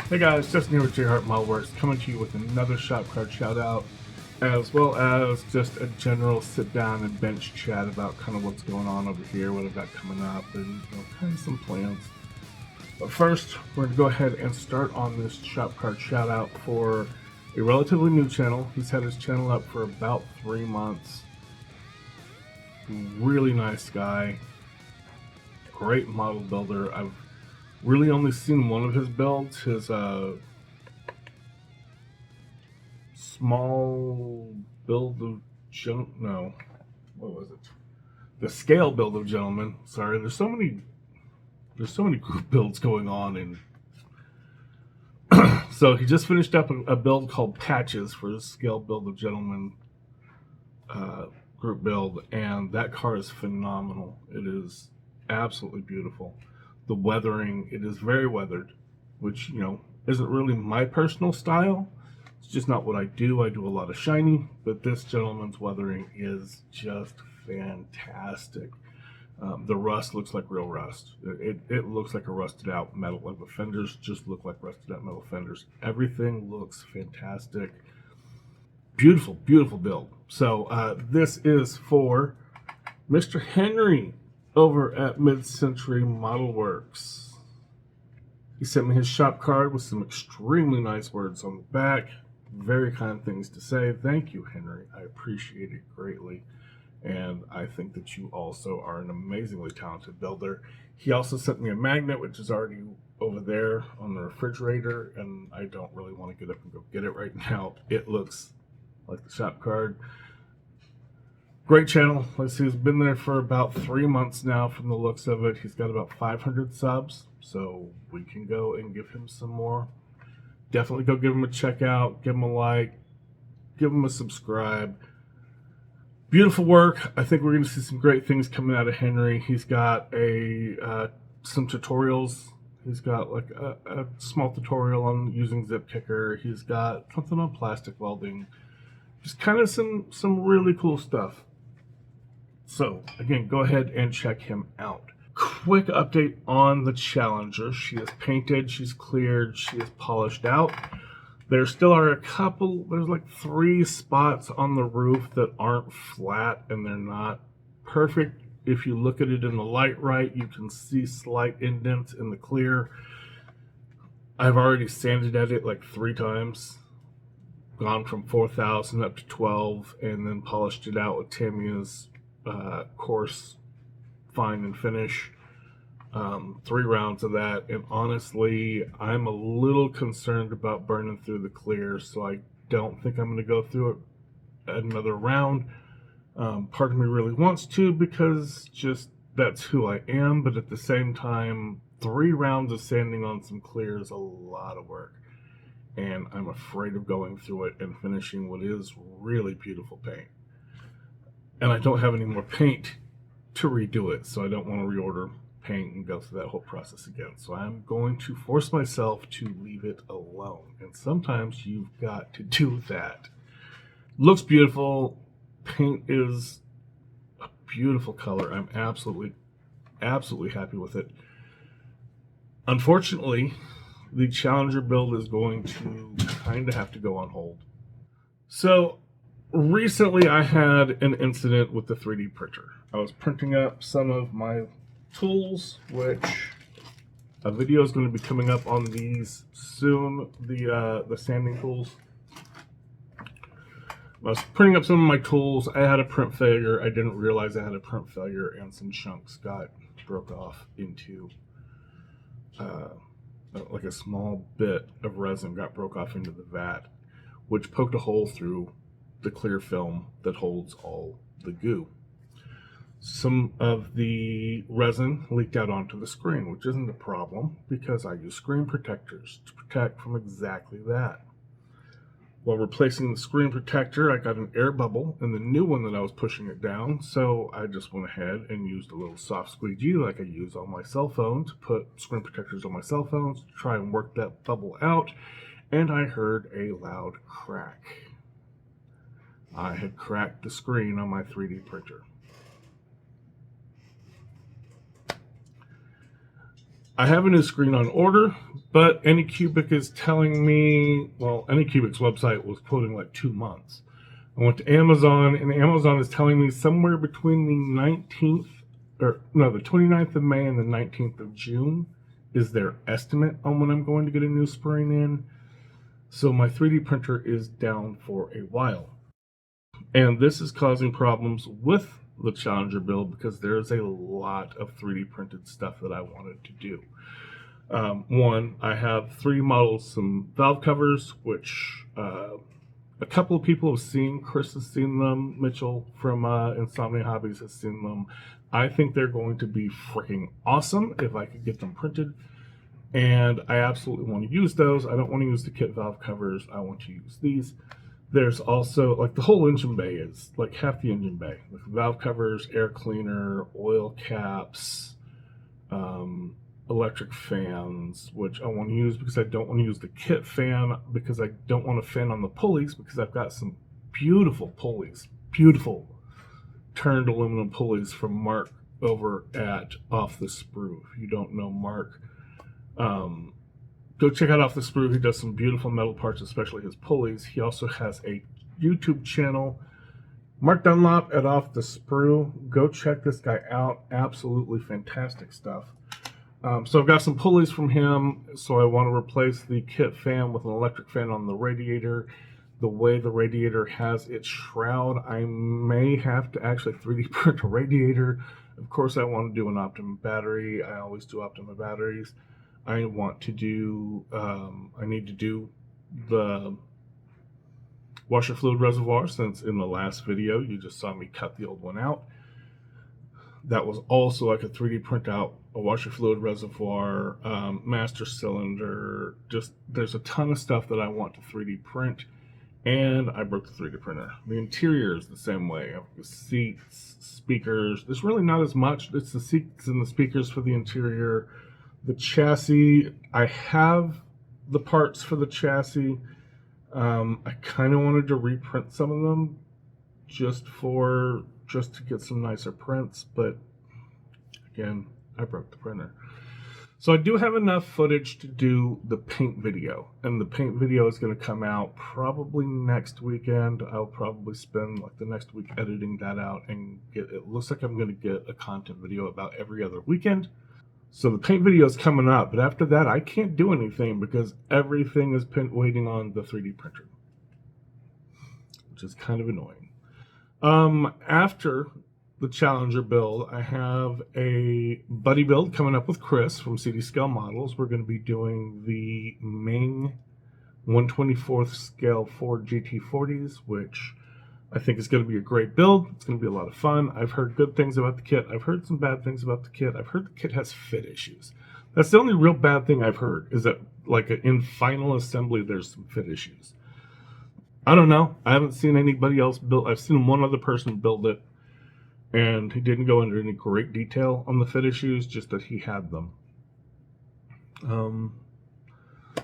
Hey guys, Justin here with JHart Modelworks, coming to you with another shop card shout out, as well as just a general sit down and bench chat about kind of what's going on over here, what I've got coming up, and kind of some plans. But first, we're going to go ahead and start on this shop card shout out for a relatively new channel. He's had his channel up for about 3 months. Really nice guy, great model builder. I've really only seen one of his builds, his small build of what was it? The scale build of Gentleman. Sorry, there's so many group builds going on, and so he just finished up a build called Patches for his scale build of Gentleman group build, and that car is phenomenal. It is absolutely beautiful. The weathering, it is very weathered, which, isn't really my personal style. It's just not what I do. I do a lot of shiny, but this gentleman's weathering is just fantastic. The rust looks like real rust. It looks like a rusted out metal. Like the fenders just look like rusted out metal fenders. Everything looks fantastic. Beautiful, beautiful build. So this is for Mr. Henry over at Mid-Century Modelworks. He sent me his shop card with some extremely nice words on the back. Very kind things to say. Thank you, Henry. I appreciate it greatly. And I think that you also are an amazingly talented builder. He also sent me a magnet, which is already over there on the refrigerator, and I don't really want to get up and go get it right now. It looks like the shop card. Great channel. Let's see, he's been there for about 3 months now from the looks of it. He's got about 500 subs, so we can go and give him some more. Definitely go give him a check out, give him a like, give him a subscribe. Beautiful work. I think we're going to see some great things coming out of Henry. He's got some tutorials. He's got like a small tutorial on using zip kicker. He's got something on plastic welding. Just kind of some really cool stuff. So, again, go ahead and check him out. Quick update on the Challenger. She is painted, she's cleared, she is polished out. There still are there's like 3 spots on the roof that aren't flat, and they're not perfect. If you look at it in the light right, you can see slight indents in the clear. I've already sanded at it like 3 times. Gone from 4,000 up to 12, and then polished it out with Tamiya's coarse fine and finish. 3 rounds of that, and honestly, I'm a little concerned about burning through the clear, so I don't think I'm going to go through it another round. Part of me really wants to, because just that's who I am, but at the same time, 3 rounds of sanding on some clear is a lot of work. And I'm afraid of going through it and finishing what is really beautiful paint. And I don't have any more paint to redo it, so I don't want to reorder paint and go through that whole process again. So I'm going to force myself to leave it alone. And sometimes you've got to do that. Looks beautiful. Paint is a beautiful color. I'm absolutely happy with it. Unfortunately, the Challenger build is going to kind of have to go on hold. So recently I had an incident with the 3D printer. I was printing up some of my tools, which a video is going to be coming up on these soon, the sanding tools. I was printing up some of my tools. I had a print failure. I didn't realize I had a print failure, and some chunks broke off into like a small bit of resin broke off into the vat, which poked a hole through the clear film that holds all the goo. Some of the resin leaked out onto the screen, which isn't a problem because I use screen protectors to protect from exactly that. While replacing the screen protector, I got an air bubble in the new one that I was pushing it down, so I just went ahead and used a little soft squeegee like I use on my cell phone to put screen protectors on my cell phones to try and work that bubble out, and I heard a loud crack. I had cracked the screen on my 3D printer. I have a new screen on order, but Anycubic is telling me, well, Anycubic's website was quoting like 2 months. I went to Amazon, and Amazon is telling me somewhere between the 19th, or no, the 29th of May and the 19th of June is their estimate on when I'm going to get a new spring in. So my 3D printer is down for a while. And this is causing problems with the Challenger build because there's a lot of 3D printed stuff that I wanted to do. One, I have 3D models, some valve covers, which a couple of people have seen. Chris has seen them. Mitchell from Insomnia Hobbies has seen them. I think they're going to be freaking awesome if I could get them printed. And I absolutely want to use those. I don't want to use the kit valve covers. I want to use these. There's also, like, the whole engine bay is, like, half the engine bay. With valve covers, air cleaner, oil caps, electric fans, which I want to use because I don't want to use the kit fan because I don't want to fan on the pulleys because I've got some beautiful pulleys. Beautiful turned aluminum pulleys from Mark over at Off the Sprue. If you don't know Mark, go check out Off the Sprue. He does some beautiful metal parts, especially his pulleys. He also has a YouTube channel, Mark Dunlop at Off the Sprue. Go check this guy out. Absolutely fantastic stuff. So I've got some pulleys from him. So I want to replace the kit fan with an electric fan on the radiator. The way the radiator has its shroud, I may have to actually 3D print a radiator. Of course, I want to do an Optima battery. I always do Optima batteries. I want to do, I need to do the washer fluid reservoir, since in the last video you just saw me cut the old one out. That was also, I could 3D print out a washer fluid reservoir, master cylinder. Just, there's a ton of stuff that I want to 3D print, and I broke the 3D printer. The interior is the same way. I have the seats, speakers. There's really not as much. It's the seats and the speakers for the interior. The chassis, I have the parts for the chassis. I kind of wanted to reprint some of them just to get some nicer prints, but again, I broke the printer. So I do have enough footage to do the paint video, and the paint video is going to come out probably next weekend. I'll probably spend like the next week editing that out and it looks like I'm going to get a content video about every other weekend. So the paint video is coming up, but after that, I can't do anything because everything is waiting on the 3D printer, which is kind of annoying. After the Challenger build, I have a buddy build coming up with Chris from CD Scale Models. We're going to be doing the Ming 1/24th scale Ford GT40s, which I think it's going to be a great build. It's going to be a lot of fun. I've heard good things about the kit. I've heard some bad things about the kit. I've heard the kit has fit issues. That's the only real bad thing I've heard, is that like in final assembly, there's some fit issues. I don't know. I haven't seen anybody else build. I've seen one other person build it, and he didn't go into any great detail on the fit issues, just that he had them.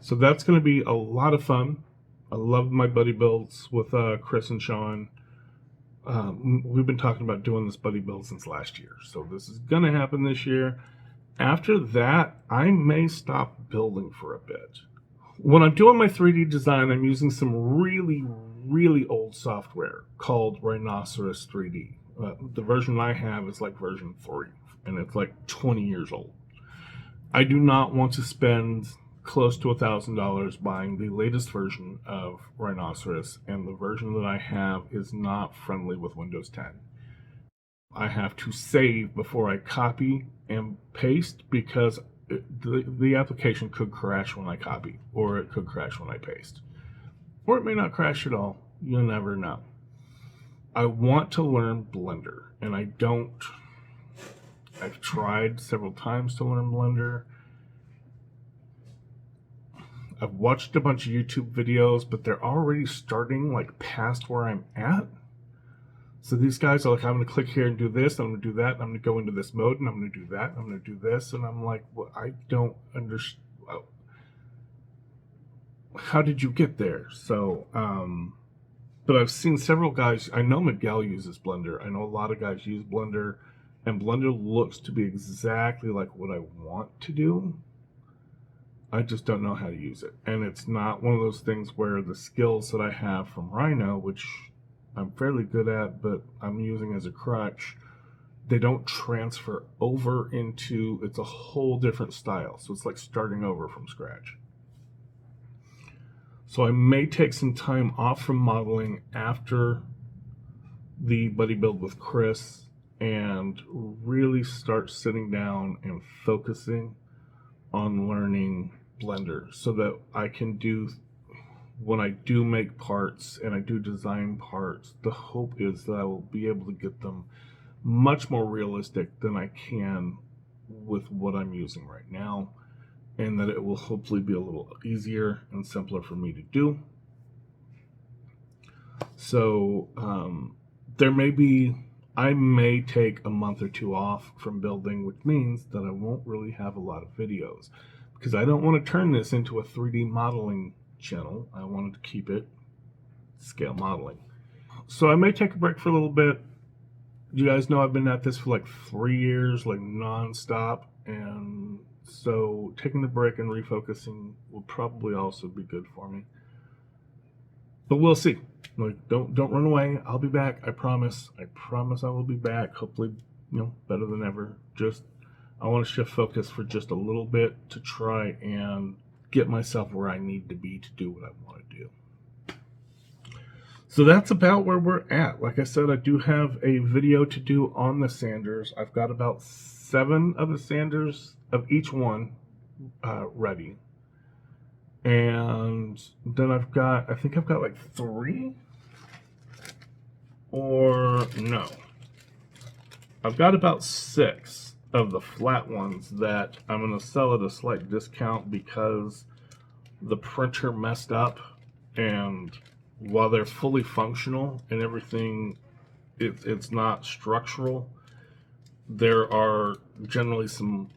So that's going to be a lot of fun. I love my buddy builds with Chris and Sean. We've been talking about doing this buddy build since last year, so this is going to happen this year. After that, I may stop building for a bit. When I'm doing my 3D design, I'm using some really, really old software called Rhinoceros 3D. The version I have is like version 3, and it's like 20 years old. I do not want to spend close to $1,000 buying the latest version of Rhinoceros, and the version that I have is not friendly with Windows 10. I have to save before I copy and paste because the application could crash when I copy, or it could crash when I paste. Or it may not crash at all. You'll never know. I want to learn Blender, and I don't. I've tried several times to learn Blender. I've watched a bunch of YouTube videos, but they're already starting like past where I'm at. So these guys are like, I'm going to click here and do this, I'm going to do that, I'm going to go into this mode, and I'm going to do that, I'm going to do this, and I'm like, well, I don't understand. How did you get there? So, but I've seen several guys. I know Miguel uses Blender. I know a lot of guys use Blender. and Blender looks to be exactly like what I want to do. I just don't know how to use it. And it's not one of those things where the skills that I have from Rhino, which I'm fairly good at, but I'm using as a crutch, they don't transfer over into, it's a whole different style. So it's like starting over from scratch. So I may take some time off from modeling after the buddy build with Chris and really start sitting down and focusing on learning Blender so that I can do, when I do make parts and I do design parts, the hope is that I will be able to get them much more realistic than I can with what I'm using right now, and that it will hopefully be a little easier and simpler for me to do. So I may take a month or two off from building, which means that I won't really have a lot of videos, because I don't want to turn this into a 3D modeling channel. I wanted to keep it scale modeling. So I may take a break for a little bit. You guys know I've been at this for like 3 years, like non-stop, and so taking the break and refocusing will probably also be good for me. But we'll see. Like, don't run away. I'll be back. I promise. I promise I will be back. Hopefully, better than ever. Just, I want to shift focus for just a little bit to try and get myself where I need to be to do what I want to do. So that's about where we're at. Like I said, I do have a video to do on the sanders. I've got about 7 of the sanders of each one ready. And then I think I've got like 3, or no, I've got about 6 of the flat ones that I'm going to sell at a slight discount because the printer messed up, and while they're fully functional and everything, it's not structural. There are generally some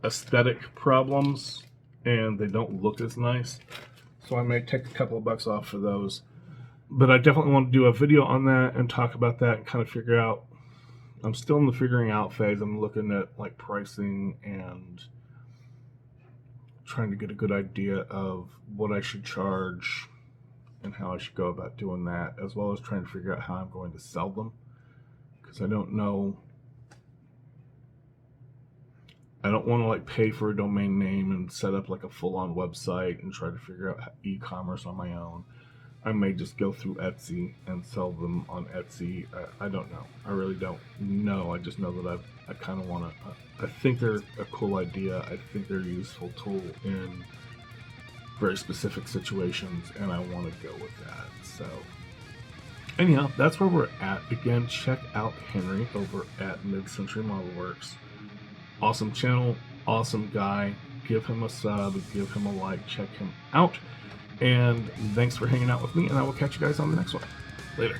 aesthetic problems, and they don't look as nice. So I may take a couple of bucks off for those. But I definitely want to do a video on that and talk about that and kind of figure out. I'm still in the figuring out phase. I'm looking at like pricing and trying to get a good idea of what I should charge and how I should go about doing that, as well as trying to figure out how I'm going to sell them, because I don't know. I don't want to like pay for a domain name and set up like a full-on website and try to figure out e-commerce on my own. I may just go through Etsy and sell them on Etsy. I don't know. I really don't know. I just know that I kind of want to. I think they're a cool idea. I think they're a useful tool in very specific situations, and I want to go with that. So anyhow, that's where we're at. Again, check out Henry over at Mid-Century Modelworks. Awesome channel, awesome guy. Give him a sub, give him a like, check him out. And thanks for hanging out with me, and I will catch you guys on the next one. Later.